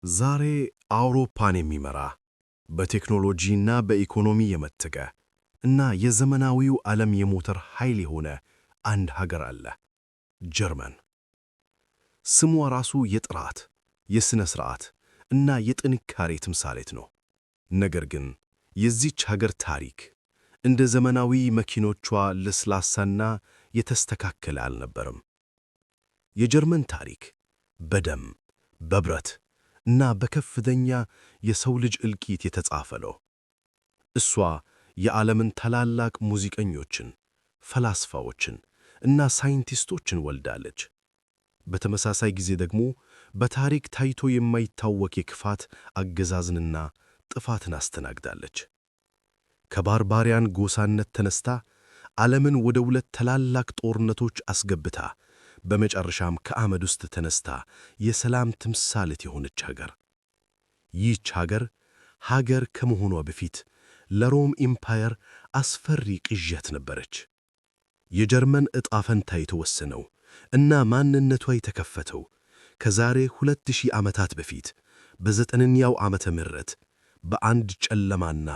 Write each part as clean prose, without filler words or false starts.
ዛሬ አውሮፓን የሚመራ በቴክኖሎጂና በኢኮኖሚ የመተገ እና የዘመናዊው ዓለም የሞተር ኃይል የሆነ አንድ ሀገር አለ፤ ጀርመን። ስሟ ራሱ የጥራት፣ የሥነ ሥርዓት እና የጥንካሬ ተምሳሌት ነው። ነገር ግን የዚች ሀገር ታሪክ እንደ ዘመናዊ መኪኖቿ ለስላሳና የተስተካከለ አልነበረም። የጀርመን ታሪክ በደም፣ በብረት እና በከፍተኛ የሰው ልጅ እልቂት የተጻፈ ነው። እሷ የዓለምን ታላላቅ ሙዚቀኞችን፣ ፈላስፋዎችን እና ሳይንቲስቶችን ወልዳለች። በተመሳሳይ ጊዜ ደግሞ በታሪክ ታይቶ የማይታወቅ የክፋት አገዛዝንና ጥፋትን አስተናግዳለች። ከባርባሪያን ጎሳነት ተነስታ ዓለምን ወደ ሁለት ታላላቅ ጦርነቶች አስገብታ በመጨረሻም ከአመድ ውስጥ ተነስታ የሰላም ተምሳሌት የሆነች ሀገር። ይህች ሀገር ከመሆኗ በፊት ለሮም ኢምፓየር አስፈሪ ቅዠት ነበረች። የጀርመን ዕጣ ፈንታ የተወሰነው እና ማንነቷ የተከፈተው ከዛሬ 2000 ዓመታት በፊት በ9ኛው ዓመተ ምህረት በአንድ ጨለማና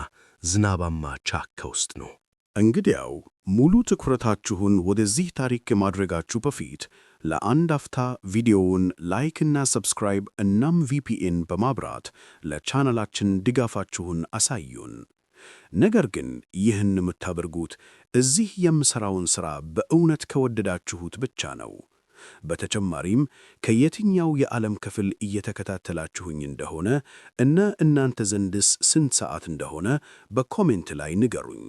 ዝናባማ ጫካ ውስጥ ነው። እንግዲያው ሙሉ ትኩረታችሁን ወደዚህ ታሪክ ከማድረጋችሁ በፊት ለአንድ አፍታ ቪዲዮውን ላይክ እና ሰብስክራይብ እናም ቪፒኤን በማብራት ለቻናላችን ድጋፋችሁን አሳዩን። ነገር ግን ይህን የምታደርጉት እዚህ የምሠራውን ሥራ በእውነት ከወደዳችሁት ብቻ ነው። በተጨማሪም ከየትኛው የዓለም ክፍል እየተከታተላችሁኝ እንደሆነ እና እናንተ ዘንድስ ስንት ሰዓት እንደሆነ በኮሜንት ላይ ንገሩኝ።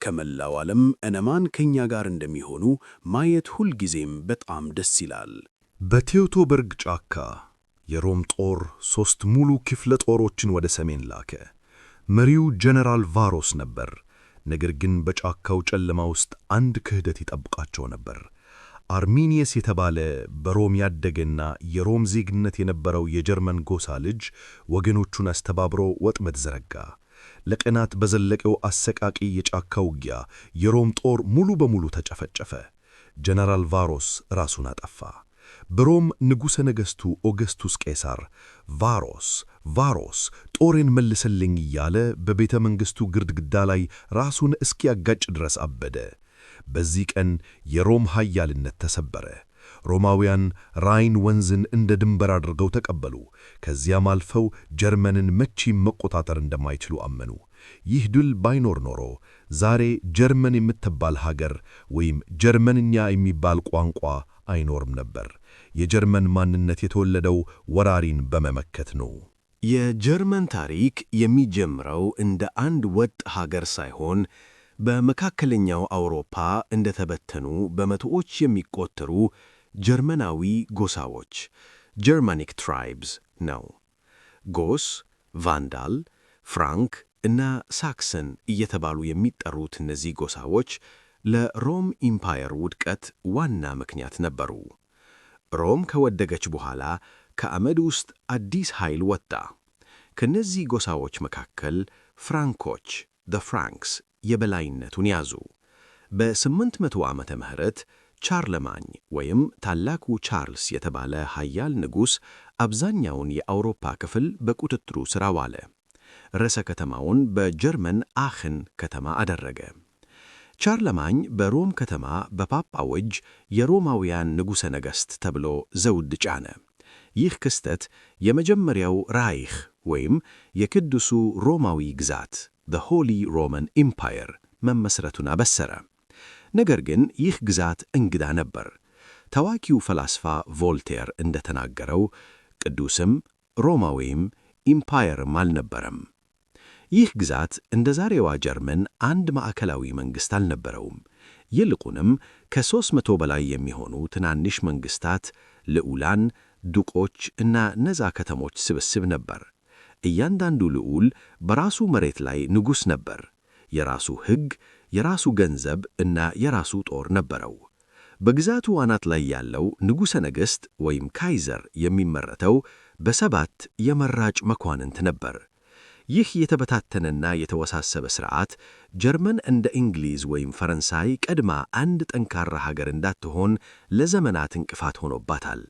ከመላው ዓለም እነማን ከኛ ጋር እንደሚሆኑ ማየት ሁልጊዜም በጣም ደስ ይላል። በቴውቶበርግ ጫካ የሮም ጦር 3 ሙሉ ክፍለ ጦሮችን ወደ ሰሜን ላከ። መሪው ጀነራል ቫሮስ ነበር። ነገር ግን በጫካው ጨለማ ውስጥ አንድ ክህደት ይጠብቃቸው ነበር። አርሚኒየስ የተባለ በሮም ያደገና የሮም ዜግነት የነበረው የጀርመን ጎሳ ልጅ ወገኖቹን አስተባብሮ ወጥመድ ዘረጋ። ለቀናት በዘለቀው አሰቃቂ የጫካ ውጊያ የሮም ጦር ሙሉ በሙሉ ተጨፈጨፈ። ጀነራል ቫሮስ ራሱን አጠፋ። በሮም ንጉሠ ነገሥቱ ኦገስቱስ ቄሳር ቫሮስ ጦሬን መልስልኝ እያለ በቤተ መንግሥቱ ግድግዳ ላይ ራሱን እስኪያጋጭ ድረስ አበደ። በዚህ ቀን የሮም ኃያልነት ተሰበረ። ሮማውያን ራይን ወንዝን እንደ ድንበር አድርገው ተቀበሉ። ከዚያም አልፈው ጀርመንን መቼም መቆጣጠር እንደማይችሉ አመኑ። ይህ ድል ባይኖር ኖሮ ዛሬ ጀርመን የምትባል ሀገር ወይም ጀርመንኛ የሚባል ቋንቋ አይኖርም ነበር። የጀርመን ማንነት የተወለደው ወራሪን በመመከት ነው። የጀርመን ታሪክ የሚጀምረው እንደ አንድ ወጥ ሀገር ሳይሆን በመካከለኛው አውሮፓ እንደተበተኑ በመቶዎች የሚቆጠሩ ጀርመናዊ ጎሳዎች ጀርማኒክ ትራይብስ ነው። ጎስ፣ ቫንዳል፣ ፍራንክ እና ሳክሰን እየተባሉ የሚጠሩት እነዚህ ጎሳዎች ለሮም ኢምፓየር ውድቀት ዋና ምክንያት ነበሩ። ሮም ከወደቀች በኋላ ከአመድ ውስጥ አዲስ ኃይል ወጣ። ከነዚህ ጎሳዎች መካከል ፍራንኮች ፍራንክስ የበላይነቱን ያዙ። በ800 ዓመተ ምህረት ቻርለማኝ ወይም ታላቁ ቻርልስ የተባለ ኃያል ንጉሥ አብዛኛውን የአውሮፓ ክፍል በቁጥጥሩ ሥር አዋለ። ርዕሰ ከተማውን በጀርመን አኽን ከተማ አደረገ። ቻርለማኝ በሮም ከተማ በፓፓው እጅ የሮማውያን ንጉሠ ነገሥት ተብሎ ዘውድ ጫነ። ይህ ክስተት የመጀመሪያው ራይኽ ወይም የቅዱሱ ሮማዊ ግዛት ሆሊ ሮማን ኢምፓየር መመስረቱን አበሰረ። ነገር ግን ይህ ግዛት እንግዳ ነበር። ታዋቂው ፈላስፋ ቮልቴር እንደተናገረው ቅዱስም ሮማዊም ኢምፓየርም አልነበረም። ይህ ግዛት እንደ ዛሬዋ ጀርመን አንድ ማዕከላዊ መንግሥት አልነበረውም። ይልቁንም ከ300 በላይ የሚሆኑ ትናንሽ መንግሥታት፣ ልዑላን፣ ዱቆች እና ነፃ ከተሞች ስብስብ ነበር። እያንዳንዱ ልዑል በራሱ መሬት ላይ ንጉሥ ነበር። የራሱ ሕግ፣ የራሱ ገንዘብ እና የራሱ ጦር ነበረው። በግዛቱ አናት ላይ ያለው ንጉሠ ነገሥት ወይም ካይዘር የሚመረተው በ7 የመራጭ መኳንንት ነበር። ይህ የተበታተነና የተወሳሰበ ሥርዓት ጀርመን እንደ እንግሊዝ ወይም ፈረንሳይ ቀድማ አንድ ጠንካራ ሀገር እንዳትሆን ለዘመናት እንቅፋት ሆኖባታል።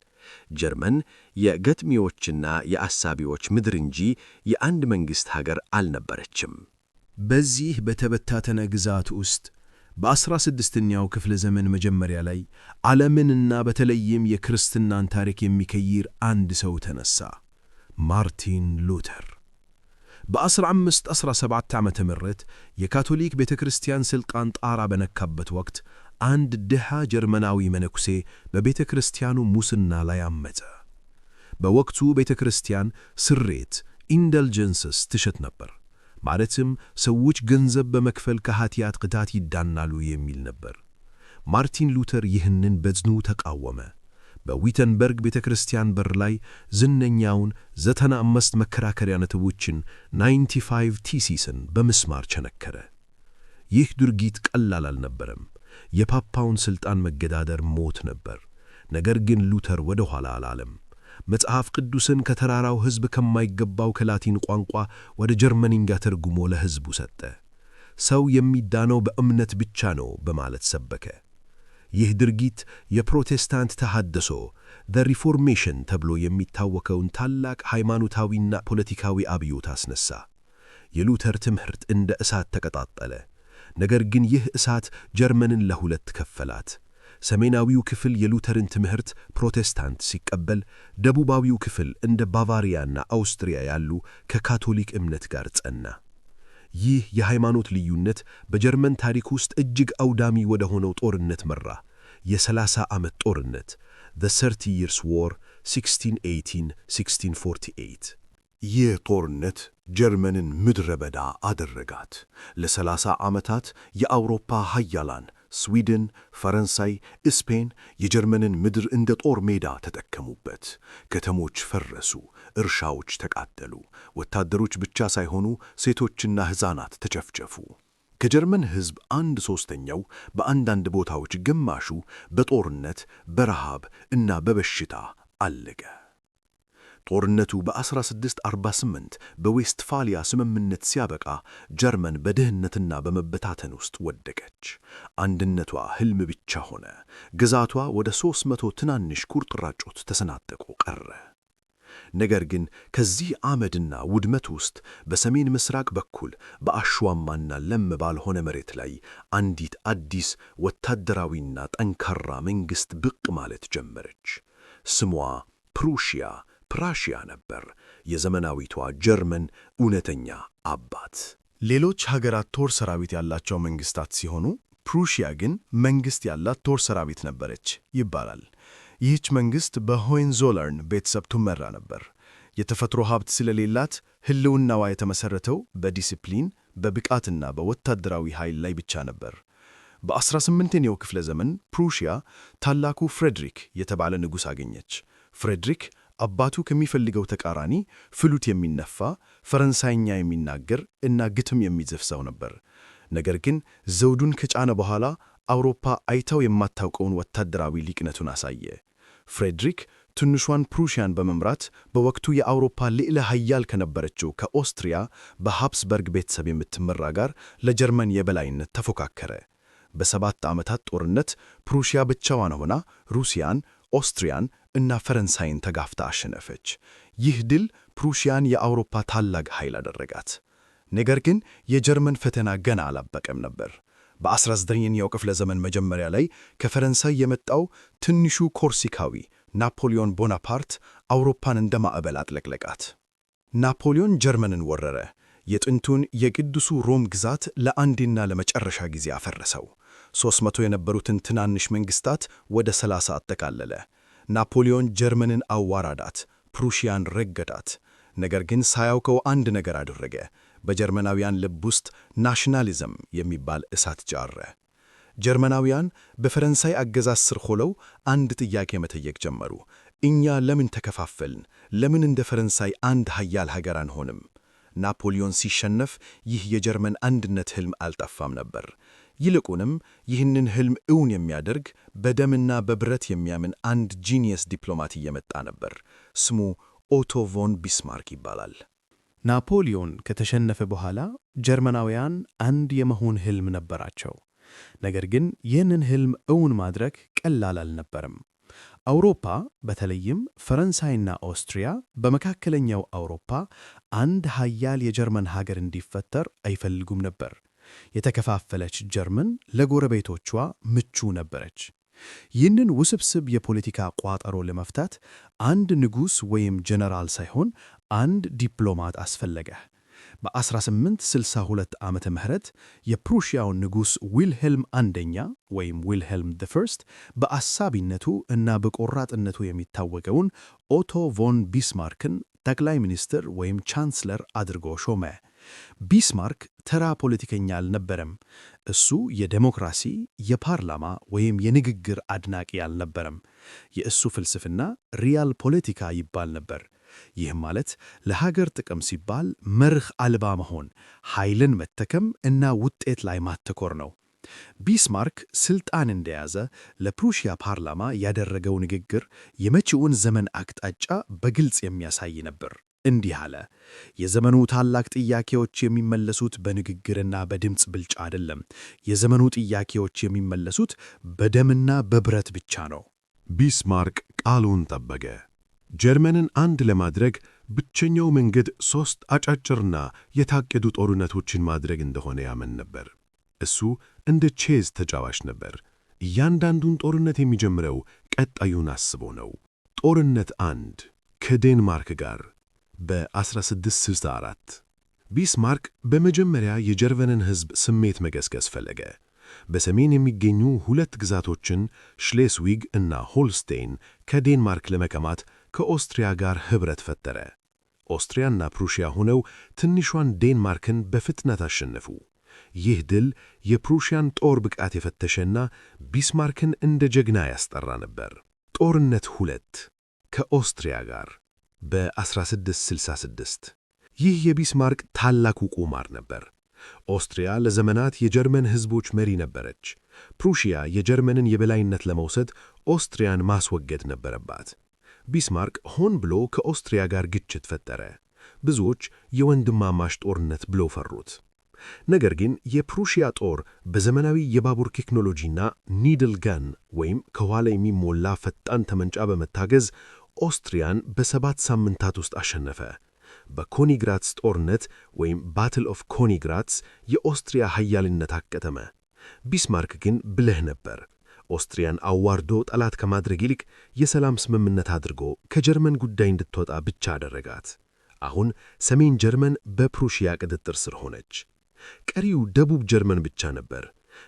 ጀርመን የገጥሚዎችና የአሳቢዎች ምድር እንጂ የአንድ መንግሥት ሀገር አልነበረችም። በዚህ በተበታተነ ግዛት ውስጥ በ16ኛው ክፍለ ዘመን መጀመሪያ ላይ ዓለምንና በተለይም የክርስትናን ታሪክ የሚቀይር አንድ ሰው ተነሳ፣ ማርቲን ሉተር። በ1517 ዓመተ ምህረት የካቶሊክ ቤተ ክርስቲያን ሥልጣን ጣራ በነካበት ወቅት አንድ ድሃ ጀርመናዊ መነኩሴ በቤተ ክርስቲያኑ ሙስና ላይ አመፀ። በወቅቱ ቤተ ክርስቲያን ስሬት ኢንደልጀንስስ ትሸጥ ነበር። ማለትም ሰዎች ገንዘብ በመክፈል ከኃጢአት ቅጣት ይዳናሉ የሚል ነበር። ማርቲን ሉተር ይህንን በጽኑ ተቃወመ። በዊተንበርግ ቤተ ክርስቲያን በር ላይ ዝነኛውን 95 መከራከሪያ ነጥቦችን 95 ቲሲስን በምስማር ቸነከረ። ይህ ድርጊት ቀላል አልነበረም። የፓፓውን ሥልጣን መገዳደር ሞት ነበር። ነገር ግን ሉተር ወደ ኋላ አላለም። መጽሐፍ ቅዱስን ከተራራው ሕዝብ ከማይገባው ከላቲን ቋንቋ ወደ ጀርመንኛ ተርጉሞ ለሕዝቡ ሰጠ። ሰው የሚዳነው በእምነት ብቻ ነው በማለት ሰበከ። ይህ ድርጊት የፕሮቴስታንት ተሐድሶ ዘ ሪፎርሜሽን ተብሎ የሚታወቀውን ታላቅ ሃይማኖታዊና ፖለቲካዊ አብዮት አስነሳ። የሉተር ትምህርት እንደ እሳት ተቀጣጠለ። ነገር ግን ይህ እሳት ጀርመንን ለሁለት ከፈላት። ሰሜናዊው ክፍል የሉተርን ትምህርት ፕሮቴስታንት ሲቀበል፣ ደቡባዊው ክፍል እንደ ባቫሪያና አውስትሪያ ያሉ ከካቶሊክ እምነት ጋር ጸና። ይህ የሃይማኖት ልዩነት በጀርመን ታሪክ ውስጥ እጅግ አውዳሚ ወደ ሆነው ጦርነት መራ። የ30 ዓመት ጦርነት the 30 Years War 1618-1648። ይህ ጦርነት ጀርመንን ምድረ በዳ አደረጋት። ለ30 ዓመታት የአውሮፓ ኃያላን ስዊድን፣ ፈረንሳይ፣ ስፔን የጀርመንን ምድር እንደ ጦር ሜዳ ተጠቀሙበት። ከተሞች ፈረሱ፣ እርሻዎች ተቃጠሉ። ወታደሮች ብቻ ሳይሆኑ ሴቶችና ሕፃናት ተጨፍጨፉ። ከጀርመን ሕዝብ 1/3 በአንዳንድ ቦታዎች ግማሹ በጦርነት በረሃብ እና በበሽታ አለቀ። ጦርነቱ በ1648 በዌስትፋሊያ ስምምነት ሲያበቃ ጀርመን በድህነትና በመበታተን ውስጥ ወደቀች። አንድነቷ ሕልም ብቻ ሆነ። ግዛቷ ወደ 300 ትናንሽ ቁርጥራጮች ተሰናጠቆ ቀረ። ነገር ግን ከዚህ አመድና ውድመት ውስጥ በሰሜን ምስራቅ በኩል በአሸዋማና ለም ባልሆነ መሬት ላይ አንዲት አዲስ ወታደራዊና ጠንካራ መንግሥት ብቅ ማለት ጀመረች። ስሟ ፕራሺያ ነበር። የዘመናዊቷ ጀርመን እውነተኛ አባት። ሌሎች ሀገራት ጦር ሰራዊት ያላቸው መንግስታት ሲሆኑ ፕሩሺያ ግን መንግስት ያላት ጦር ሰራዊት ነበረች ይባላል። ይህች መንግስት በሆይንዞለርን ቤተሰብ ትመራ ነበር። የተፈጥሮ ሀብት ስለሌላት ህልውናዋ የተመሰረተው በዲሲፕሊን በብቃትና በወታደራዊ ኃይል ላይ ብቻ ነበር። በ18ኛው ክፍለ ዘመን ፕሩሺያ ታላቁ ፍሬድሪክ የተባለ ንጉሥ አገኘች። ፍሬድሪክ አባቱ ከሚፈልገው ተቃራኒ ፍሉት የሚነፋ ፈረንሳይኛ የሚናገር እና ግጥም የሚጽፍ ሰው ነበር። ነገር ግን ዘውዱን ከጫነ በኋላ አውሮፓ አይታው የማታውቀውን ወታደራዊ ሊቅነቱን አሳየ። ፍሬድሪክ ትንሿን ፕሩሺያን በመምራት በወቅቱ የአውሮፓ ልዕለ ኃያል ከነበረችው ከኦስትሪያ በሃብስበርግ ቤተሰብ የምትመራ ጋር ለጀርመን የበላይነት ተፎካከረ። በ7 ዓመታት ጦርነት ፕሩሺያ ብቻዋን ሆና ሩሲያን፣ ኦስትሪያን እና ፈረንሳይን ተጋፍታ አሸነፈች። ይህ ድል ፕሩሺያን የአውሮፓ ታላቅ ኃይል አደረጋት። ነገር ግን የጀርመን ፈተና ገና አላበቀም ነበር። በ19ኛው ክፍለ ዘመን መጀመሪያ ላይ ከፈረንሳይ የመጣው ትንሹ ኮርሲካዊ ናፖሊዮን ቦናፓርት አውሮፓን እንደ ማዕበል አጥለቅለቃት። ናፖሊዮን ጀርመንን ወረረ። የጥንቱን የቅዱሱ ሮም ግዛት ለአንዴና ለመጨረሻ ጊዜ አፈረሰው። 300 የነበሩትን ትናንሽ መንግስታት ወደ 30 አጠቃለለ። ናፖሊዮን ጀርመንን አዋራዳት፣ ፕሩሺያን ረገዳት። ነገር ግን ሳያውቀው አንድ ነገር አደረገ። በጀርመናውያን ልብ ውስጥ ናሽናሊዝም የሚባል እሳት ጫረ። ጀርመናውያን በፈረንሳይ አገዛዝ ስር ሆነው አንድ ጥያቄ መጠየቅ ጀመሩ። እኛ ለምን ተከፋፈልን? ለምን እንደ ፈረንሳይ አንድ ኃያል ሀገር አንሆንም? ናፖሊዮን ሲሸነፍ ይህ የጀርመን አንድነት ሕልም አልጠፋም ነበር። ይልቁንም ይህንን ሕልም እውን የሚያደርግ በደምና በብረት የሚያምን አንድ ጂኒየስ ዲፕሎማት እየመጣ ነበር። ስሙ ኦቶ ቮን ቢስማርክ ይባላል። ናፖሊዮን ከተሸነፈ በኋላ ጀርመናውያን አንድ የመሆን ሕልም ነበራቸው። ነገር ግን ይህንን ሕልም እውን ማድረግ ቀላል አልነበረም። አውሮፓ በተለይም ፈረንሳይና ኦስትሪያ በመካከለኛው አውሮፓ አንድ ኃያል የጀርመን ሀገር እንዲፈጠር አይፈልጉም ነበር። የተከፋፈለች ጀርመን ለጎረቤቶቿ ምቹ ነበረች። ይህንን ውስብስብ የፖለቲካ ቋጠሮ ለመፍታት አንድ ንጉሥ ወይም ጀነራል ሳይሆን አንድ ዲፕሎማት አስፈለገ። በ1862 ዓመተ ምህረት የፕሩሺያው ንጉሥ ዊልሄልም አንደኛ ወይም ዊልሄልም ፈርስት በአሳቢነቱ እና በቆራጥነቱ የሚታወቀውን ኦቶ ቮን ቢስማርክን ጠቅላይ ሚኒስትር ወይም ቻንስለር አድርጎ ሾመ። ቢስማርክ ተራ ፖለቲከኛ አልነበረም። እሱ የዴሞክራሲ፣ የፓርላማ ወይም የንግግር አድናቂ አልነበረም። የእሱ ፍልስፍና ሪያል ፖለቲካ ይባል ነበር። ይህም ማለት ለሀገር ጥቅም ሲባል መርህ አልባ መሆን፣ ኃይልን መተከም እና ውጤት ላይ ማተኮር ነው። ቢስማርክ ስልጣን እንደያዘ ለፕሩሺያ ፓርላማ ያደረገው ንግግር የመጪውን ዘመን አቅጣጫ በግልጽ የሚያሳይ ነበር። እንዲህ አለ። የዘመኑ ታላቅ ጥያቄዎች የሚመለሱት በንግግርና በድምፅ ብልጫ አይደለም። የዘመኑ ጥያቄዎች የሚመለሱት በደምና በብረት ብቻ ነው። ቢስማርክ ቃሉን ጠበቀ። ጀርመንን አንድ ለማድረግ ብቸኛው መንገድ 3 አጫጭርና የታቀዱ ጦርነቶችን ማድረግ እንደሆነ ያምን ነበር። እሱ እንደ ቼዝ ተጫዋች ነበር። እያንዳንዱን ጦርነት የሚጀምረው ቀጣዩን አስቦ ነው። ጦርነት 1 ከዴንማርክ ጋር በ1664 ቢስማርክ በመጀመሪያ የጀርመንን ሕዝብ ስሜት መገስገስ ፈለገ። በሰሜን የሚገኙ 2 ግዛቶችን ሽሌስዊግ እና ሆልስቴን ከዴንማርክ ለመቀማት ከኦስትሪያ ጋር ኅብረት ፈጠረ። ኦስትሪያና ፕሩሺያ ሆነው ትንሿን ዴንማርክን በፍጥነት አሸነፉ። ይህ ድል የፕሩሺያን ጦር ብቃት የፈተሸና ቢስማርክን እንደ ጀግና ያስጠራ ነበር። ጦርነት 2 ከኦስትሪያ ጋር በ1666 ይህ የቢስማርክ ታላቁ ቁማር ነበር። ኦስትሪያ ለዘመናት የጀርመን ሕዝቦች መሪ ነበረች። ፕሩሺያ የጀርመንን የበላይነት ለመውሰድ ኦስትሪያን ማስወገድ ነበረባት። ቢስማርክ ሆን ብሎ ከኦስትሪያ ጋር ግጭት ፈጠረ። ብዙዎች የወንድማማች ጦርነት ብለው ፈሩት። ነገር ግን የፕሩሺያ ጦር በዘመናዊ የባቡር ቴክኖሎጂና ኒድል ገን ወይም ከኋላ የሚሞላ ፈጣን ጠመንጃ በመታገዝ ኦስትሪያን በ7 ሳምንታት ውስጥ አሸነፈ። በኮኒግራትስ ጦርነት ወይም ባትል ኦፍ ኮኒግራትስ የኦስትሪያ ኃያልነት አከተመ። ቢስማርክ ግን ብልህ ነበር። ኦስትሪያን አዋርዶ ጠላት ከማድረግ ይልቅ የሰላም ስምምነት አድርጎ ከጀርመን ጉዳይ እንድትወጣ ብቻ አደረጋት። አሁን ሰሜን ጀርመን በፕሩሺያ ቁጥጥር ስር ሆነች። ቀሪው ደቡብ ጀርመን ብቻ ነበር።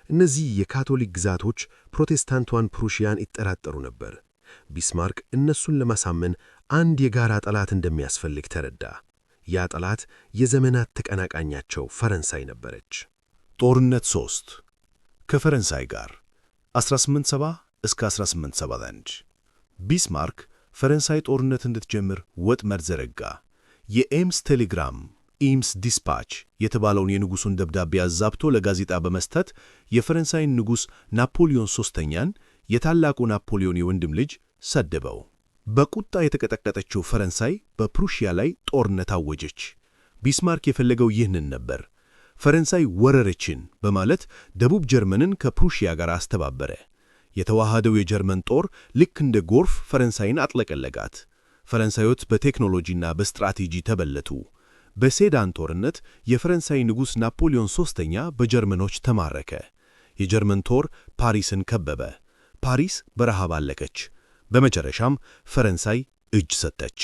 እነዚህ የካቶሊክ ግዛቶች ፕሮቴስታንቷን ፕሩሺያን ይጠራጠሩ ነበር። ቢስማርክ እነሱን ለማሳመን አንድ የጋራ ጠላት እንደሚያስፈልግ ተረዳ። ያ ጠላት የዘመናት ተቀናቃኛቸው ፈረንሳይ ነበረች። ጦርነት 3 ከፈረንሳይ ጋር 1870 እስከ 1871 ቢስማርክ ፈረንሳይ ጦርነት እንድትጀምር ወጥመድ ዘረጋ። የኤምስ ቴሌግራም ኢምስ ዲስፓች የተባለውን የንጉሡን ደብዳቤ አዛብቶ ለጋዜጣ በመስጠት የፈረንሳይን ንጉሥ ናፖሊዮን ሦስተኛን የታላቁ ናፖሊዮን የወንድም ልጅ ሰደበው። በቁጣ የተቀጠቀጠችው ፈረንሳይ በፕሩሺያ ላይ ጦርነት አወጀች። ቢስማርክ የፈለገው ይህንን ነበር። ፈረንሳይ ወረረችን በማለት ደቡብ ጀርመንን ከፕሩሺያ ጋር አስተባበረ። የተዋሃደው የጀርመን ጦር ልክ እንደ ጎርፍ ፈረንሳይን አጥለቀለጋት። ፈረንሳዮች በቴክኖሎጂና በስትራቴጂ ተበለቱ። በሴዳን ጦርነት የፈረንሳይ ንጉሥ ናፖሊዮን ሦስተኛ በጀርመኖች ተማረከ። የጀርመን ጦር ፓሪስን ከበበ። ፓሪስ በረሃብ አለቀች። በመጨረሻም ፈረንሳይ እጅ ሰጠች።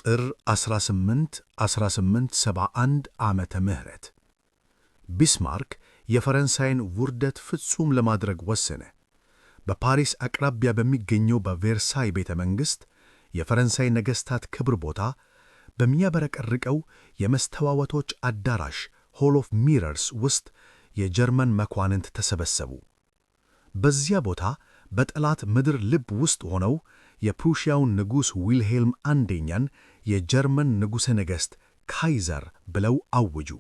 ጥር 1871 ዓመተ ምህረት ቢስማርክ የፈረንሳይን ውርደት ፍጹም ለማድረግ ወሰነ። በፓሪስ አቅራቢያ በሚገኘው በቬርሳይ ቤተ መንግሥት የፈረንሳይ ነገሥታት ክብር ቦታ በሚያበረቀርቀው የመስተዋወቶች አዳራሽ ሆል ኦፍ ሚረርስ ውስጥ የጀርመን መኳንንት ተሰበሰቡ። በዚያ ቦታ በጠላት ምድር ልብ ውስጥ ሆነው የፕሩሺያውን ንጉሥ ዊልሄልም አንደኛን የጀርመን ንጉሠ ነገሥት ካይዘር ብለው አወጁ።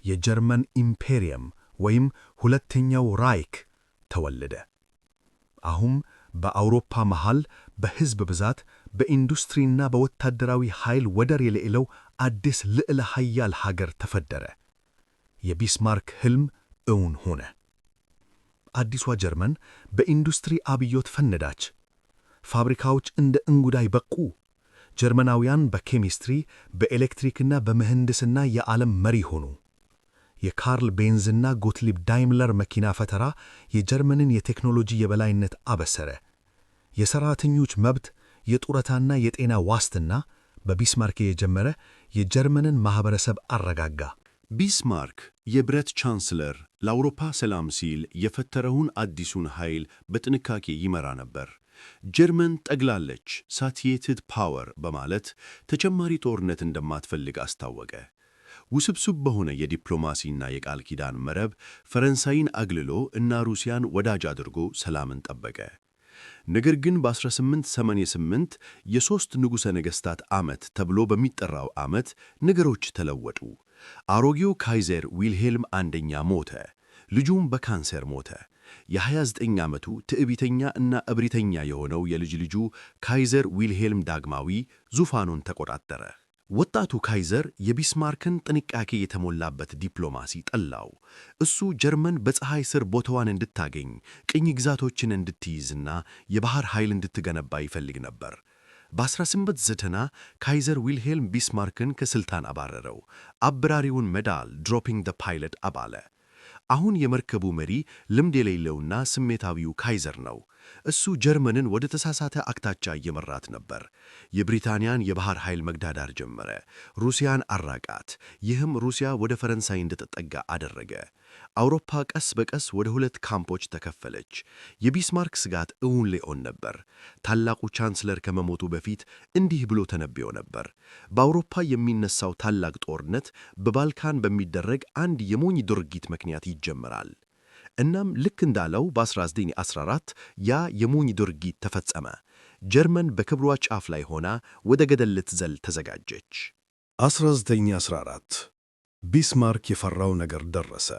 የጀርመን ኢምፔሪየም ወይም ሁለተኛው ራይክ ተወለደ። አሁን በአውሮፓ መሃል በሕዝብ ብዛት በኢንዱስትሪና በወታደራዊ ኃይል ወደር የሌለው አዲስ ልዕለ ኃያል ሀገር ተፈጠረ። የቢስማርክ ሕልም እውን ሆነ። አዲሷ ጀርመን በኢንዱስትሪ አብዮት ፈነዳች። ፋብሪካዎች እንደ እንጉዳይ በቁ። ጀርመናውያን በኬሚስትሪ፣ በኤሌክትሪክና በምህንድስና የዓለም መሪ ሆኑ። የካርል ቤንዝና ጎትሊብ ዳይምለር መኪና ፈጠራ የጀርመንን የቴክኖሎጂ የበላይነት አበሰረ። የሰራተኞች መብት፣ የጡረታና የጤና ዋስትና በቢስማርክ የጀመረ የጀርመንን ማኅበረሰብ አረጋጋ። ቢስማርክ የብረት ቻንስለር ለአውሮፓ ሰላም ሲል የፈጠረውን አዲሱን ኃይል በጥንቃቄ ይመራ ነበር። ጀርመን ጠግላለች፣ ሳቲየትድ ፓወር በማለት ተጨማሪ ጦርነት እንደማትፈልግ አስታወቀ። ውስብስብ በሆነ የዲፕሎማሲና የቃል ኪዳን መረብ ፈረንሳይን አግልሎ እና ሩሲያን ወዳጅ አድርጎ ሰላምን ጠበቀ። ነገር ግን በ1888 የሦስት ንጉሠ ነገሥታት ዓመት ተብሎ በሚጠራው ዓመት ነገሮች ተለወጡ። አሮጌው ካይዘር ዊልሄልም አንደኛ ሞተ። ልጁም በካንሰር ሞተ። የ29 ዓመቱ ትዕቢተኛ እና እብሪተኛ የሆነው የልጅ ልጁ ካይዘር ዊልሄልም ዳግማዊ ዙፋኑን ተቆጣጠረ። ወጣቱ ካይዘር የቢስማርክን ጥንቃቄ የተሞላበት ዲፕሎማሲ ጠላው። እሱ ጀርመን በፀሐይ ስር ቦታዋን እንድታገኝ፣ ቅኝ ግዛቶችን እንድትይዝና የባሕር ኃይል እንድትገነባ ይፈልግ ነበር። በ1890 ካይዘር ዊልሄልም ቢስማርክን ከሥልጣን አባረረው። አብራሪውን ሜዳል ድሮፒንግ ደ ፓይለት አባለ። አሁን የመርከቡ መሪ ልምድ የሌለውና ስሜታዊው ካይዘር ነው። እሱ ጀርመንን ወደ ተሳሳተ አቅጣጫ እየመራት ነበር። የብሪታንያን የባሕር ኃይል መግዳዳር ጀመረ። ሩሲያን አራቃት። ይህም ሩሲያ ወደ ፈረንሳይ እንድትጠጋ አደረገ። አውሮፓ ቀስ በቀስ ወደ ሁለት ካምፖች ተከፈለች። የቢስማርክ ስጋት እውን ሊሆን ነበር። ታላቁ ቻንስለር ከመሞቱ በፊት እንዲህ ብሎ ተነብዮ ነበር። በአውሮፓ የሚነሳው ታላቅ ጦርነት በባልካን በሚደረግ አንድ የሞኝ ድርጊት ምክንያት ይጀምራል። እናም ልክ እንዳለው በ1914 ያ የሞኝ ድርጊት ተፈጸመ። ጀርመን በክብሯ ጫፍ ላይ ሆና ወደ ገደል ልትዘል ተዘጋጀች። 1914 ቢስማርክ የፈራው ነገር ደረሰ።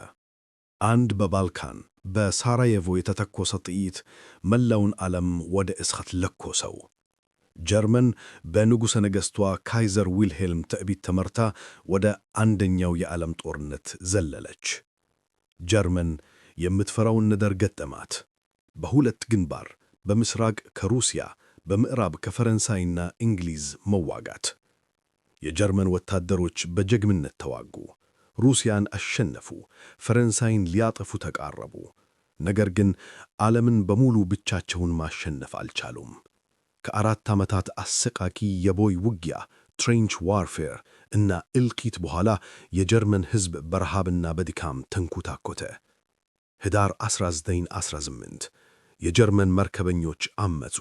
አንድ በባልካን በሳራየቮ የተተኮሰ ጥይት መላውን ዓለም ወደ እሳት ለኮሰው። ጀርመን በንጉሠ ነገሥቷ ካይዘር ዊልሄልም ትዕቢት ተመርታ ወደ አንደኛው የዓለም ጦርነት ዘለለች። ጀርመን የምትፈራውን ነገር ገጠማት። በሁለት ግንባር፣ በምሥራቅ ከሩሲያ፣ በምዕራብ ከፈረንሳይና እንግሊዝ መዋጋት። የጀርመን ወታደሮች በጀግንነት ተዋጉ። ሩሲያን አሸነፉ። ፈረንሳይን ሊያጠፉ ተቃረቡ። ነገር ግን ዓለምን በሙሉ ብቻቸውን ማሸነፍ አልቻሉም። ከ4 ዓመታት አሰቃቂ የቦይ ውጊያ ትሬንች ዋርፌር እና እልቂት በኋላ የጀርመን ሕዝብ በረሃብና በድካም ተንኮታኮተ። ህዳር 1918 የጀርመን መርከበኞች አመጹ።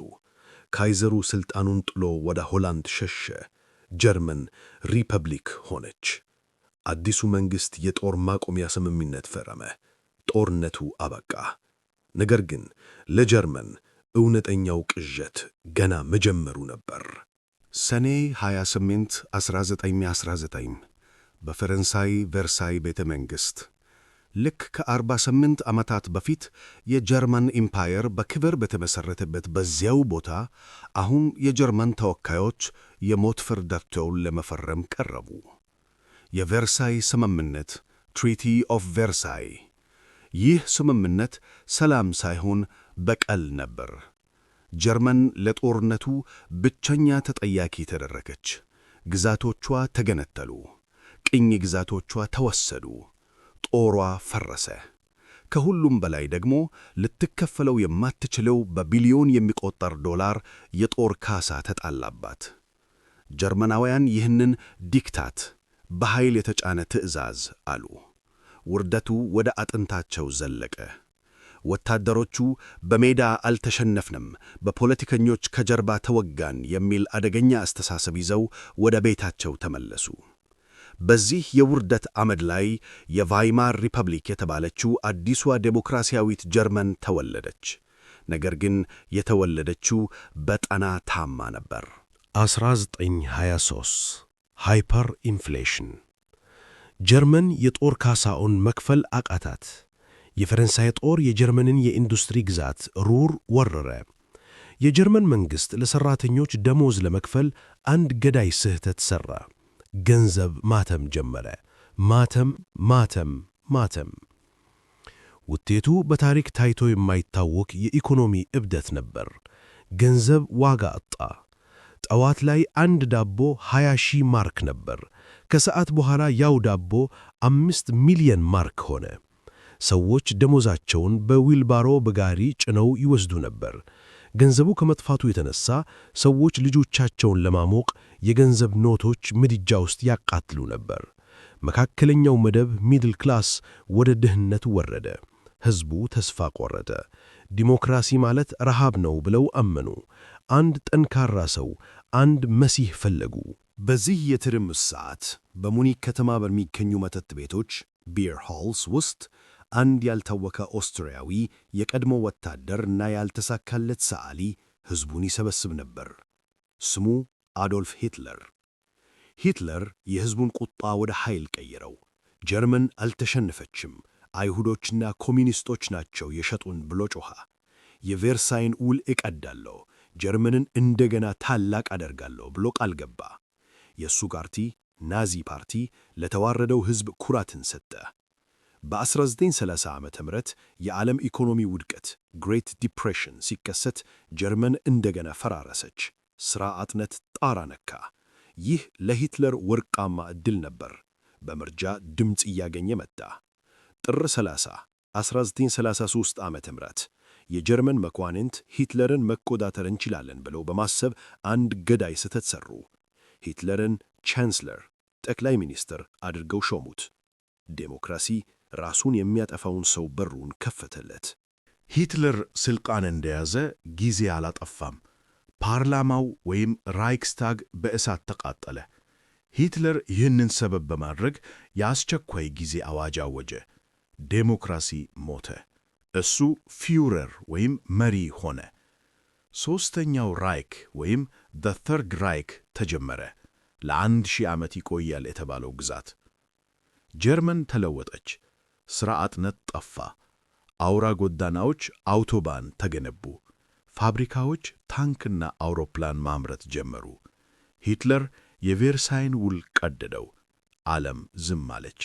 ካይዘሩ ሥልጣኑን ጥሎ ወደ ሆላንድ ሸሸ። ጀርመን ሪፐብሊክ ሆነች። አዲሱ መንግሥት የጦር ማቆሚያ ስምምነት ፈረመ። ጦርነቱ አበቃ። ነገር ግን ለጀርመን እውነተኛው ቅዠት ገና መጀመሩ ነበር። ሰኔ 28 1919 በፈረንሳይ ቨርሳይ ቤተ መንግሥት። ልክ ከ48 ዓመታት በፊት የጀርመን ኢምፓየር በክብር በተመሠረተበት በዚያው ቦታ አሁን የጀርመን ተወካዮች የሞት ፍርዳቸውን ለመፈረም ቀረቡ። የቨርሳይ ስምምነት ትሪቲ ኦፍ ቨርሳይ። ይህ ስምምነት ሰላም ሳይሆን በቀል ነበር። ጀርመን ለጦርነቱ ብቸኛ ተጠያቂ ተደረገች። ግዛቶቿ ተገነጠሉ። ቅኝ ግዛቶቿ ተወሰዱ። ጦሯ ፈረሰ። ከሁሉም በላይ ደግሞ ልትከፈለው የማትችለው በቢሊዮን የሚቆጠር ዶላር የጦር ካሳ ተጣላባት። ጀርመናውያን ይህንን ዲክታት በኃይል የተጫነ ትዕዛዝ አሉ። ውርደቱ ወደ አጥንታቸው ዘለቀ። ወታደሮቹ በሜዳ አልተሸነፍንም፣ በፖለቲከኞች ከጀርባ ተወጋን የሚል አደገኛ አስተሳሰብ ይዘው ወደ ቤታቸው ተመለሱ። በዚህ የውርደት አመድ ላይ የቫይማር ሪፐብሊክ የተባለችው አዲሷ ዴሞክራሲያዊት ጀርመን ተወለደች። ነገር ግን የተወለደችው በጠና ታማ ነበር። 1923 ሃይፐር ኢንፍሌሽን። ጀርመን የጦር ካሳውን መክፈል አቃታት። የፈረንሳይ ጦር የጀርመንን የኢንዱስትሪ ግዛት ሩር ወረረ። የጀርመን መንግሥት ለሠራተኞች ደሞዝ ለመክፈል አንድ ገዳይ ስህተት ሠራ። ገንዘብ ማተም ጀመረ። ማተም ማተም ማተም። ውጤቱ በታሪክ ታይቶ የማይታወቅ የኢኮኖሚ እብደት ነበር። ገንዘብ ዋጋ አጣ። ጠዋት ላይ አንድ ዳቦ 20,000 ማርክ ነበር። ከሰዓት በኋላ ያው ዳቦ 5 ሚሊዮን ማርክ ሆነ። ሰዎች ደሞዛቸውን በዊልባሮ በጋሪ ጭነው ይወስዱ ነበር። ገንዘቡ ከመጥፋቱ የተነሳ ሰዎች ልጆቻቸውን ለማሞቅ የገንዘብ ኖቶች ምድጃ ውስጥ ያቃጥሉ ነበር። መካከለኛው መደብ ሚድል ክላስ ወደ ድህነት ወረደ። ሕዝቡ ተስፋ ቆረጠ። ዲሞክራሲ ማለት ረሃብ ነው ብለው አመኑ። አንድ ጠንካራ ሰው፣ አንድ መሲህ ፈለጉ። በዚህ የትርምስ ሰዓት በሙኒክ ከተማ በሚገኙ መጠጥ ቤቶች ቢር ሃልስ ውስጥ አንድ ያልታወቀ ኦስትሪያዊ የቀድሞ ወታደር እና ያልተሳካለት ሰዓሊ ሕዝቡን ይሰበስብ ነበር። ስሙ አዶልፍ ሂትለር። ሂትለር የሕዝቡን ቁጣ ወደ ኃይል ቀየረው። ጀርመን አልተሸነፈችም፣ አይሁዶችና ኮሚኒስቶች ናቸው የሸጡን ብሎ ጮኻ። የቬርሳይን ውል እቀዳለሁ፣ ጀርመንን እንደገና ታላቅ አደርጋለሁ ብሎ ቃል ገባ። የእሱ ፓርቲ ናዚ ፓርቲ ለተዋረደው ሕዝብ ኩራትን ሰጠ። በ1930 ዓመተ ምህረት የዓለም ኢኮኖሚ ውድቀት ግሬት ዲፕሬሽን ሲከሰት ጀርመን እንደገና ፈራረሰች። ሥራ አጥነት ጣራ ነካ። ይህ ለሂትለር ወርቃማ ዕድል ነበር። በምርጫ ድምፅ እያገኘ መጣ። ጥር 30 1933 ዓመተ ምህረት የጀርመን መኳንንት ሂትለርን መቆጣጠር እንችላለን ብለው በማሰብ አንድ ገዳይ ስህተት ሠሩ። ሂትለርን ቻንስለር ጠቅላይ ሚኒስትር አድርገው ሾሙት። ዴሞክራሲ ራሱን የሚያጠፋውን ሰው በሩን ከፈተለት። ሂትለር ሥልጣን እንደያዘ ጊዜ አላጠፋም። ፓርላማው ወይም ራይክስታግ በእሳት ተቃጠለ። ሂትለር ይህንን ሰበብ በማድረግ የአስቸኳይ ጊዜ አዋጅ አወጀ። ዴሞክራሲ ሞተ። እሱ ፊውረር ወይም መሪ ሆነ። ሦስተኛው ራይክ ወይም ዘ ተርድ ራይክ ተጀመረ። ለ1000 ዓመት ይቆያል የተባለው ግዛት። ጀርመን ተለወጠች። ሥራ አጥነት ጠፋ። አውራ ጎዳናዎች አውቶባን ተገነቡ። ፋብሪካዎች ታንክና አውሮፕላን ማምረት ጀመሩ። ሂትለር የቬርሳይን ውል ቀደደው። ዓለም ዝም አለች።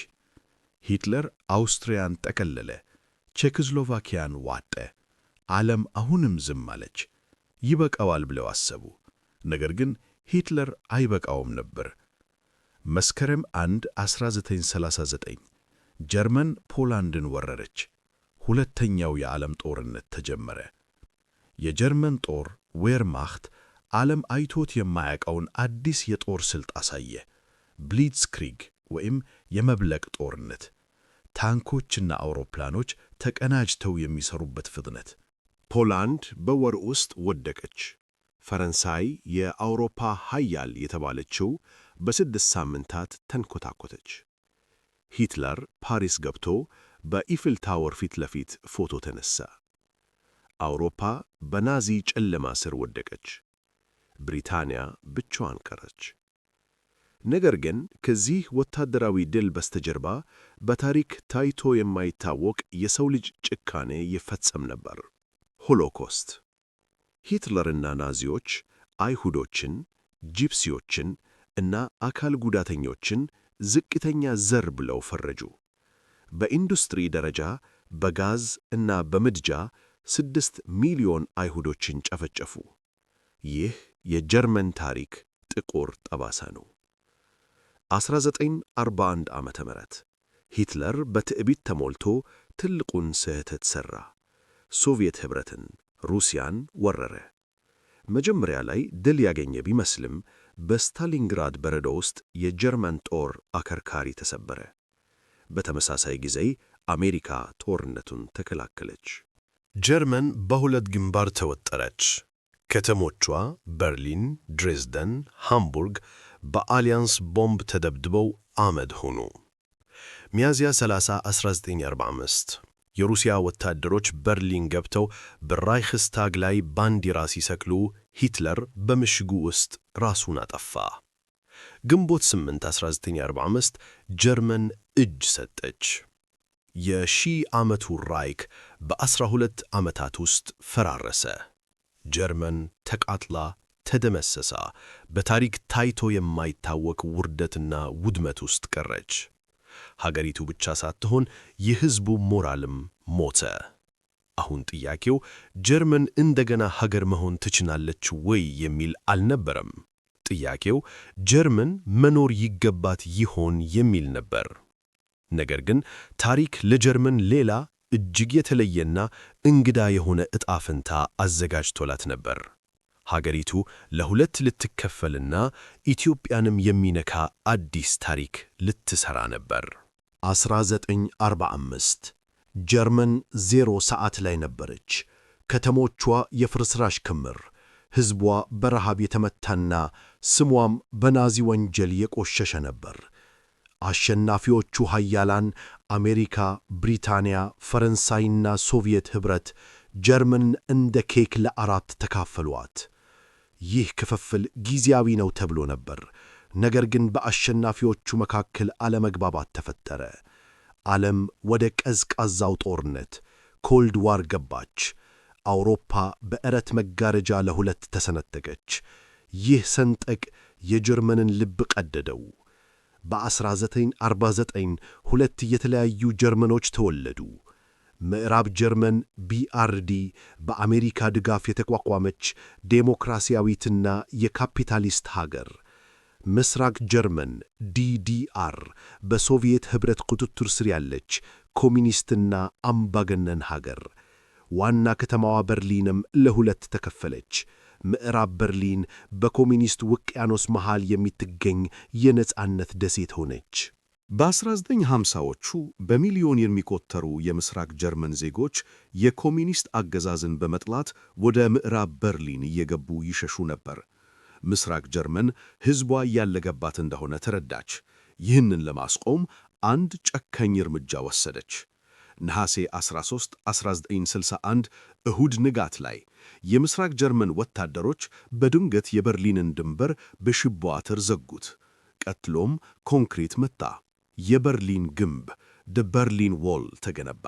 ሂትለር አውስትሪያን ጠቀለለ፣ ቼኮስሎቫኪያን ዋጠ። ዓለም አሁንም ዝም አለች። ይበቃዋል ብለው አሰቡ። ነገር ግን ሂትለር አይበቃውም ነበር። መስከረም 1 1939 ጀርመን ፖላንድን ወረረች። ሁለተኛው የዓለም ጦርነት ተጀመረ። የጀርመን ጦር ዌርማኽት ዓለም አይቶት የማያውቀውን አዲስ የጦር ስልት አሳየ። ብሊትስክሪግ ወይም የመብለቅ ጦርነት። ታንኮችና አውሮፕላኖች ተቀናጅተው የሚሰሩበት ፍጥነት። ፖላንድ በወር ውስጥ ወደቀች። ፈረንሳይ የአውሮፓ ኃያል የተባለችው በ6 ሳምንታት ተንኮታኮተች። ሂትለር ፓሪስ ገብቶ በኢፍል ታወር ፊት ለፊት ፎቶ ተነሳ። አውሮፓ በናዚ ጨለማ ስር ወደቀች። ብሪታንያ ብቻዋን ቀረች። ነገር ግን ከዚህ ወታደራዊ ድል በስተጀርባ በታሪክ ታይቶ የማይታወቅ የሰው ልጅ ጭካኔ ይፈጸም ነበር። ሆሎኮስት። ሂትለርና ናዚዎች አይሁዶችን፣ ጂፕሲዎችን እና አካል ጉዳተኞችን ዝቅተኛ ዘር ብለው ፈረጁ። በኢንዱስትሪ ደረጃ በጋዝ እና በምድጃ 6 ሚሊዮን አይሁዶችን ጨፈጨፉ። ይህ የጀርመን ታሪክ ጥቁር ጠባሳ ነው። 1941 ዓመተ ምህረት ሂትለር በትዕቢት ተሞልቶ ትልቁን ስህተት ሠራ። ሶቪየት ኅብረትን፣ ሩሲያን ወረረ። መጀመሪያ ላይ ድል ያገኘ ቢመስልም በስታሊንግራድ በረዶ ውስጥ የጀርመን ጦር አከርካሪ ተሰበረ። በተመሳሳይ ጊዜ አሜሪካ ጦርነቱን ተከላከለች። ጀርመን በሁለት ግንባር ተወጠረች። ከተሞቿ በርሊን፣ ድሬዝደን፣ ሃምቡርግ በአሊያንስ ቦምብ ተደብድበው አመድ ሆኑ። ሚያዝያ 30 1945 የሩሲያ ወታደሮች በርሊን ገብተው በራይክስታግ ላይ ባንዲራ ሲሰቅሉ ሂትለር በምሽጉ ውስጥ ራሱን አጠፋ። ግንቦት 8 1945 ጀርመን እጅ ሰጠች። የሺህ ዓመቱ ራይክ በ12 ዓመታት ውስጥ ፈራረሰ። ጀርመን ተቃጥላ ተደመሰሳ፣ በታሪክ ታይቶ የማይታወቅ ውርደትና ውድመት ውስጥ ቀረች። ሀገሪቱ ብቻ ሳትሆን የሕዝቡ ሞራልም ሞተ። አሁን ጥያቄው ጀርመን እንደገና ሀገር መሆን ትችላለች ወይ የሚል አልነበረም። ጥያቄው ጀርመን መኖር ይገባት ይሆን የሚል ነበር። ነገር ግን ታሪክ ለጀርመን ሌላ እጅግ የተለየና እንግዳ የሆነ ዕጣ ፈንታ አዘጋጅቶላት ነበር። ሀገሪቱ ለሁለት ልትከፈልና ኢትዮጵያንም የሚነካ አዲስ ታሪክ ልትሰራ ነበር። 1945 ጀርመን 0 ሰዓት ላይ ነበረች። ከተሞቿ የፍርስራሽ ክምር፣ ሕዝቧ በረሃብ የተመታና ስሟም በናዚ ወንጀል የቆሸሸ ነበር። አሸናፊዎቹ ኃያላን አሜሪካ፣ ብሪታንያ፣ ፈረንሳይና ሶቪየት ኅብረት ጀርመንን እንደ ኬክ ለአራት ተካፈሏት። ይህ ክፍፍል ጊዜያዊ ነው ተብሎ ነበር። ነገር ግን በአሸናፊዎቹ መካከል አለመግባባት ተፈጠረ። ዓለም ወደ ቀዝቃዛው ጦርነት ኮልድ ዋር ገባች። አውሮፓ በእረት መጋረጃ ለሁለት ተሰነጠቀች። ይህ ሰንጠቅ የጀርመንን ልብ ቀደደው። በ1949 ሁለት የተለያዩ ጀርመኖች ተወለዱ። ምዕራብ ጀርመን BRD በአሜሪካ ድጋፍ የተቋቋመች ዴሞክራሲያዊትና የካፒታሊስት ሀገር፣ ምስራቅ ጀርመን DDR በሶቪየት ኅብረት ቁጥጥር ስር ያለች ኮሚኒስትና አምባገነን ሀገር። ዋና ከተማዋ በርሊንም ለሁለት ተከፈለች። ምዕራብ በርሊን በኮሚኒስት ውቅያኖስ መሃል የምትገኝ የነጻነት ደሴት ሆነች። በ1950ዎቹ በሚሊዮን የሚቆጠሩ የምስራቅ ጀርመን ዜጎች የኮሚኒስት አገዛዝን በመጥላት ወደ ምዕራብ በርሊን እየገቡ ይሸሹ ነበር። ምስራቅ ጀርመን ሕዝቧ እያለገባት እንደሆነ ተረዳች። ይህንን ለማስቆም አንድ ጨካኝ እርምጃ ወሰደች። ነሐሴ 13 1961 እሁድ ንጋት ላይ የምስራቅ ጀርመን ወታደሮች በድንገት የበርሊንን ድንበር በሽቦ አጥር ዘጉት። ቀጥሎም ኮንክሪት መታ። የበርሊን ግንብ በርሊን ዎል ተገነባ።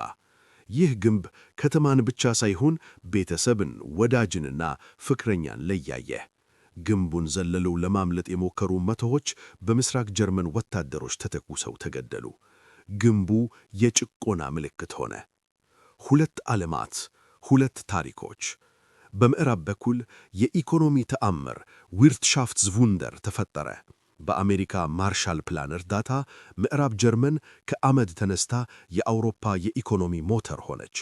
ይህ ግንብ ከተማን ብቻ ሳይሆን ቤተሰብን፣ ወዳጅንና ፍቅረኛን ለያየ። ግንቡን ዘለለው ለማምለጥ የሞከሩ መቶዎች በምስራቅ ጀርመን ወታደሮች ተተኩሰው ተገደሉ። ግንቡ የጭቆና ምልክት ሆነ። ሁለት ዓለማት፣ ሁለት ታሪኮች። በምዕራብ በኩል የኢኮኖሚ ተአምር ዊርትሻፍትስውንደር ተፈጠረ። በአሜሪካ ማርሻል ፕላን እርዳታ ምዕራብ ጀርመን ከአመድ ተነስታ የአውሮፓ የኢኮኖሚ ሞተር ሆነች።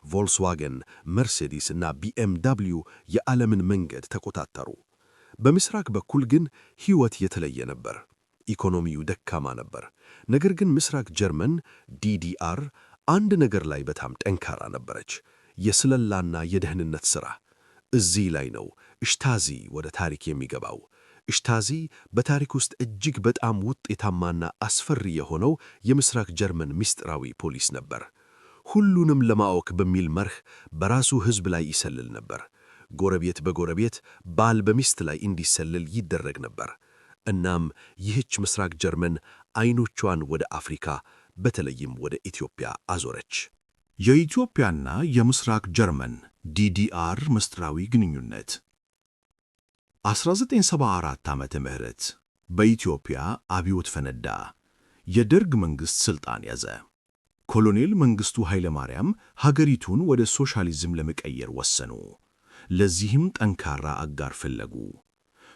ቮልስዋገን፣ መርሴዲስ እና BMW የዓለምን መንገድ ተቆጣጠሩ። በምስራቅ በኩል ግን ሕይወት የተለየ ነበር። ኢኮኖሚው ደካማ ነበር። ነገር ግን ምስራቅ ጀርመን DDR አንድ ነገር ላይ በጣም ጠንካራ ነበረች፣ የስለላና የደህንነት ሥራ። እዚህ ላይ ነው ሽታዚ ወደ ታሪክ የሚገባው። ሽታዚ በታሪክ ውስጥ እጅግ በጣም ውጤታማና አስፈሪ የሆነው የምስራቅ ጀርመን ምስጢራዊ ፖሊስ ነበር። ሁሉንም ለማወቅ በሚል መርህ በራሱ ሕዝብ ላይ ይሰልል ነበር። ጎረቤት በጎረቤት፣ ባል በሚስት ላይ እንዲሰልል ይደረግ ነበር። እናም ይህች ምስራቅ ጀርመን አይኖቿን ወደ አፍሪካ በተለይም ወደ ኢትዮጵያ አዞረች። የኢትዮጵያና የምስራቅ ጀርመን DDR ምስጢራዊ ግንኙነት 1974 ዓመተ ምህረት በኢትዮጵያ አብዮት ፈነዳ። የደርግ መንግሥት ሥልጣን ያዘ። ኮሎኔል መንግሥቱ ኃይለማርያም ሀገሪቱን ወደ ሶሻሊዝም ለመቀየር ወሰኑ። ለዚህም ጠንካራ አጋር ፈለጉ።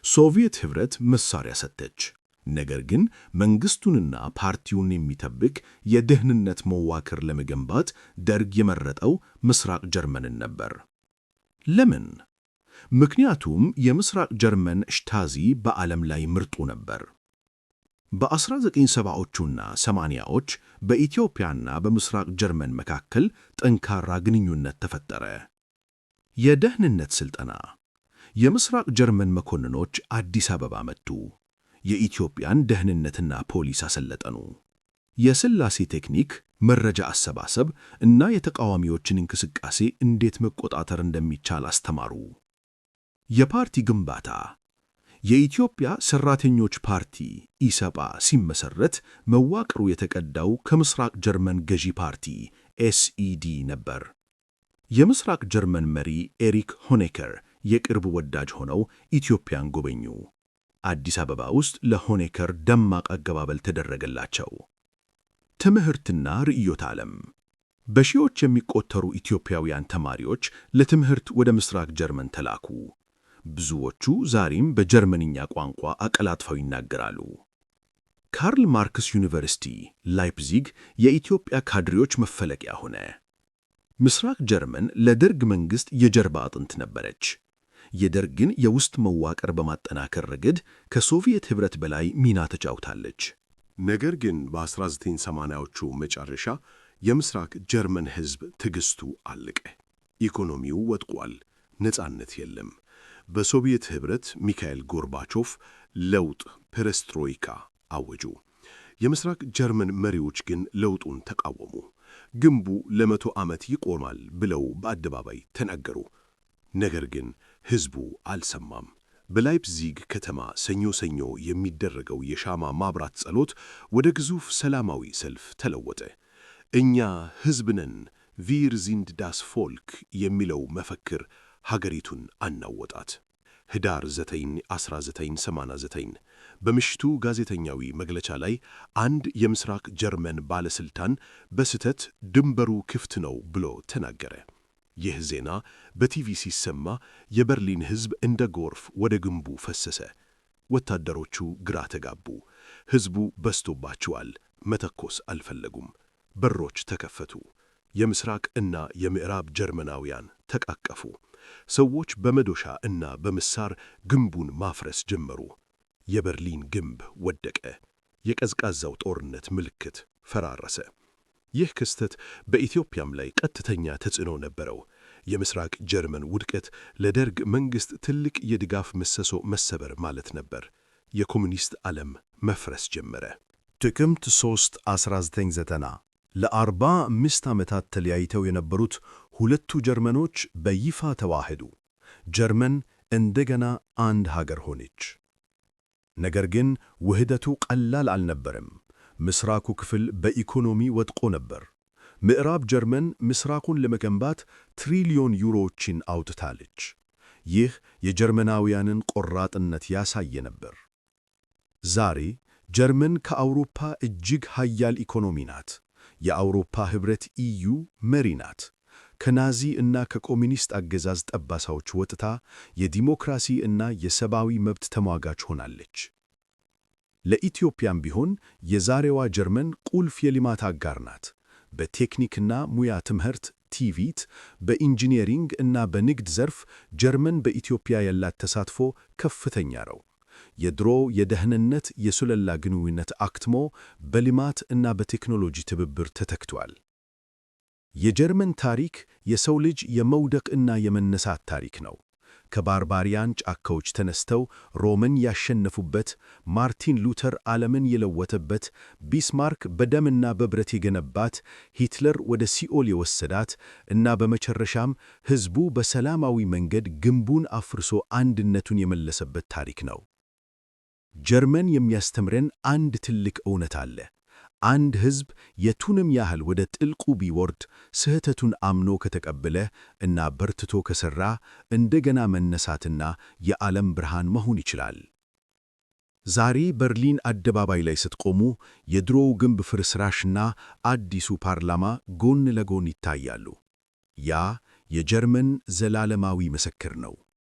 ሶቪየት ኅብረት መሳሪያ ሰጠች። ነገር ግን መንግሥቱንና ፓርቲውን የሚጠብቅ የደህንነት መዋቅር ለመገንባት ደርግ የመረጠው ምስራቅ ጀርመንን ነበር። ለምን? ምክንያቱም የምስራቅ ጀርመን ሽታዚ በዓለም ላይ ምርጡ ነበር። በ1970ዎቹና 80ዎች በኢትዮጵያና በምስራቅ ጀርመን መካከል ጠንካራ ግንኙነት ተፈጠረ። የደህንነት ሥልጠና። የምስራቅ ጀርመን መኮንኖች አዲስ አበባ መጡ። የኢትዮጵያን ደህንነትና ፖሊስ አሰለጠኑ። የሥላሴ ቴክኒክ፣ መረጃ አሰባሰብ እና የተቃዋሚዎችን እንቅስቃሴ እንዴት መቆጣጠር እንደሚቻል አስተማሩ። የፓርቲ ግንባታ። የኢትዮጵያ ሠራተኞች ፓርቲ ኢሰፓ ሲመሠረት መዋቅሩ የተቀዳው ከምስራቅ ጀርመን ገዢ ፓርቲ SED ነበር። የምስራቅ ጀርመን መሪ ኤሪክ ሆኔከር የቅርብ ወዳጅ ሆነው ኢትዮጵያን ጎበኙ። አዲስ አበባ ውስጥ ለሆኔከር ደማቅ አቀባበል ተደረገላቸው። ትምህርትና ርዕዮተ ዓለም። በሺዎች የሚቆጠሩ ኢትዮጵያውያን ተማሪዎች ለትምህርት ወደ ምስራቅ ጀርመን ተላኩ። ብዙዎቹ ዛሬም በጀርመንኛ ቋንቋ አቀላጥፈው ይናገራሉ። ካርል ማርክስ ዩኒቨርሲቲ ላይፕዚግ የኢትዮጵያ ካድሬዎች መፈለቂያ ሆነ። ምስራቅ ጀርመን ለደርግ መንግሥት የጀርባ አጥንት ነበረች። የደርግን የውስጥ መዋቅር በማጠናከር ረገድ ከሶቪየት ኅብረት በላይ ሚና ተጫውታለች። ነገር ግን በ1980ዎቹ መጨረሻ የምስራቅ ጀርመን ሕዝብ ትዕግስቱ አለቀ። ኢኮኖሚው ወድቋል፣ ነፃነት የለም። በሶቪየት ኅብረት ሚካኤል ጎርባቾቭ ለውጥ ፔሬስትሮይካ አወጁ። የምስራቅ ጀርመን መሪዎች ግን ለውጡን ተቃወሙ። ግንቡ ለ100 ዓመት ይቆማል ብለው በአደባባይ ተናገሩ። ነገር ግን ሕዝቡ አልሰማም። በላይፕዚግ ከተማ ሰኞ ሰኞ የሚደረገው የሻማ ማብራት ጸሎት ወደ ግዙፍ ሰላማዊ ሰልፍ ተለወጠ። እኛ ሕዝብ ነን፣ ቪር ዚንድ ዳስ ፎልክ የሚለው መፈክር ሀገሪቱን አናወጣት። ህዳር 9 1989 በምሽቱ ጋዜጠኛዊ መግለጫ ላይ አንድ የምስራቅ ጀርመን ባለሥልጣን በስህተት ድንበሩ ክፍት ነው ብሎ ተናገረ። ይህ ዜና በቲቪ ሲሰማ የበርሊን ሕዝብ እንደ ጎርፍ ወደ ግንቡ ፈሰሰ። ወታደሮቹ ግራ ተጋቡ። ሕዝቡ በዝቶባቸዋል፣ መተኮስ አልፈለጉም። በሮች ተከፈቱ። የምስራቅ እና የምዕራብ ጀርመናውያን ተቃቀፉ። ሰዎች በመዶሻ እና በምሳር ግንቡን ማፍረስ ጀመሩ። የበርሊን ግንብ ወደቀ። የቀዝቃዛው ጦርነት ምልክት ፈራረሰ። ይህ ክስተት በኢትዮጵያም ላይ ቀጥተኛ ተጽዕኖ ነበረው። የምስራቅ ጀርመን ውድቀት ለደርግ መንግሥት ትልቅ የድጋፍ ምሰሶ መሰበር ማለት ነበር። የኮሙኒስት ዓለም መፍረስ ጀመረ። ጥቅምት 3 1990 ለ45 ዓመታት ተለያይተው የነበሩት ሁለቱ ጀርመኖች በይፋ ተዋህዱ። ጀርመን እንደገና አንድ ሀገር ሆነች። ነገር ግን ውህደቱ ቀላል አልነበረም። ምስራቁ ክፍል በኢኮኖሚ ወድቆ ነበር። ምዕራብ ጀርመን ምስራቁን ለመገንባት ትሪሊዮን ዩሮዎችን አውጥታለች። ይህ የጀርመናውያንን ቆራጥነት ያሳየ ነበር። ዛሬ ጀርመን ከአውሮፓ እጅግ ኃያል ኢኮኖሚ ናት። የአውሮፓ ኅብረት ኢዩ መሪ ናት። ከናዚ እና ከኮሚኒስት አገዛዝ ጠባሳዎች ወጥታ የዲሞክራሲ እና የሰብአዊ መብት ተሟጋች ሆናለች። ለኢትዮጵያም ቢሆን የዛሬዋ ጀርመን ቁልፍ የልማት አጋር ናት። በቴክኒክና ሙያ ትምህርት ቲቪት፣ በኢንጂነሪንግ እና በንግድ ዘርፍ ጀርመን በኢትዮጵያ ያላት ተሳትፎ ከፍተኛ ነው። የድሮ የደህንነት የሱለላ ግንኙነት አክትሞ በልማት እና በቴክኖሎጂ ትብብር ተተክቷል። የጀርመን ታሪክ የሰው ልጅ የመውደቅ እና የመነሳት ታሪክ ነው። ከባርባሪያን ጫካዎች ተነስተው ሮምን ያሸነፉበት፣ ማርቲን ሉተር ዓለምን የለወጠበት፣ ቢስማርክ በደምና በብረት የገነባት፣ ሂትለር ወደ ሲኦል የወሰዳት እና በመጨረሻም ሕዝቡ በሰላማዊ መንገድ ግንቡን አፍርሶ አንድነቱን የመለሰበት ታሪክ ነው። ጀርመን የሚያስተምረን አንድ ትልቅ እውነት አለ። አንድ ሕዝብ የቱንም ያህል ወደ ጥልቁ ቢወርድ ስህተቱን አምኖ ከተቀበለ እና በርትቶ ከሠራ እንደገና መነሳትና የዓለም ብርሃን መሆን ይችላል። ዛሬ በርሊን አደባባይ ላይ ስትቆሙ የድሮው ግንብ ፍርስራሽና አዲሱ ፓርላማ ጎን ለጎን ይታያሉ። ያ የጀርመን ዘላለማዊ ምስክር ነው።